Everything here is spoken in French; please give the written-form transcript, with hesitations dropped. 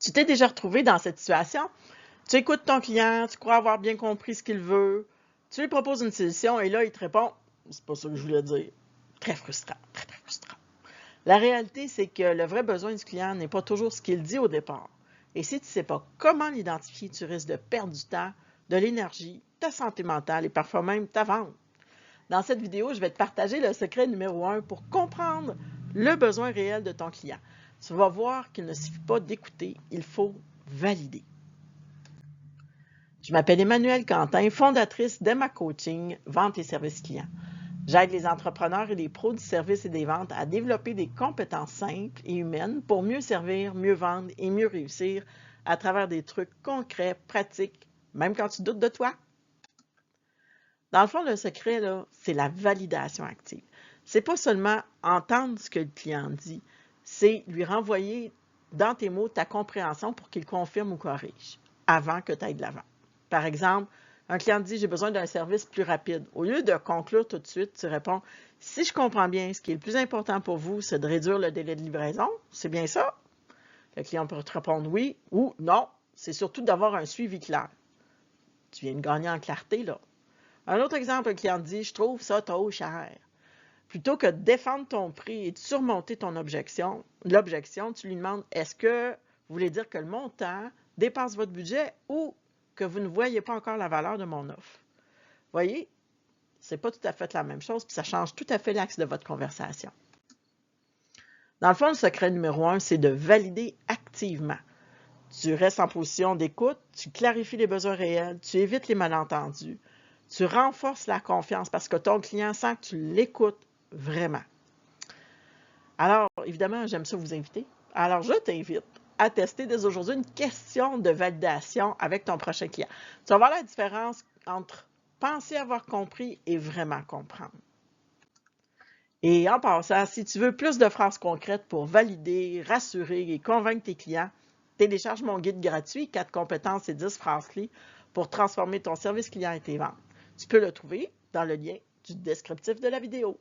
Tu t'es déjà retrouvé dans cette situation? Tu écoutes ton client, tu crois avoir bien compris ce qu'il veut, tu lui proposes une solution et là, il te répond « C'est pas ça que je voulais dire ». Très frustrant, très, très frustrant. La réalité, c'est que le vrai besoin du client n'est pas toujours ce qu'il dit au départ. Et si tu ne sais pas comment l'identifier, tu risques de perdre du temps, de l'énergie, ta santé mentale et parfois même ta vente. Dans cette vidéo, je vais te partager le secret numéro 1 pour comprendre le besoin réel de ton client. Tu vas voir qu'il ne suffit pas d'écouter, il faut valider. Je m'appelle Emmanuelle Quentin, fondatrice d'Emma Coaching, vente et services clients. J'aide les entrepreneurs et les pros du service et des ventes à développer des compétences simples et humaines pour mieux servir, mieux vendre et mieux réussir à travers des trucs concrets, pratiques, même quand tu doutes de toi. Dans le fond, le secret, c'est la validation active. C'est pas seulement entendre ce que le client dit, c'est lui renvoyer dans tes mots ta compréhension pour qu'il confirme ou corrige avant que tu ailles de l'avant. Par exemple, un client te dit « J'ai besoin d'un service plus rapide ». Au lieu de conclure tout de suite, tu réponds « Si je comprends bien, ce qui est le plus important pour vous, c'est de réduire le délai de livraison. C'est bien ça? » Le client peut te répondre « Oui » ou « Non, c'est surtout d'avoir un suivi clair. » Tu viens de gagner en clarté, là. Un autre exemple, un client te dit « Je trouve ça trop cher ». Plutôt que de défendre ton prix et de surmonter ton l'objection, tu lui demandes « Est-ce que vous voulez dire que le montant dépasse votre budget ou que vous ne voyez pas encore la valeur de mon offre? » Voyez, c'est pas tout à fait la même chose, puis ça change tout à fait l'axe de votre conversation. Dans le fond, le secret numéro 1, c'est de valider activement. Tu restes en position d'écoute, tu clarifies les besoins réels, tu évites les malentendus, tu renforces la confiance parce que ton client sent que tu l'écoutes vraiment. Alors, évidemment, j'aime ça vous inviter. Alors, je t'invite à tester dès aujourd'hui une question de validation avec ton prochain client. Tu vas voir la différence entre penser avoir compris et vraiment comprendre. Et en passant, si tu veux plus de phrases concrètes pour valider, rassurer et convaincre tes clients, télécharge mon guide gratuit 4 compétences et 10 phrases clés pour transformer ton service client et tes ventes. Tu peux le trouver dans le lien du descriptif de la vidéo.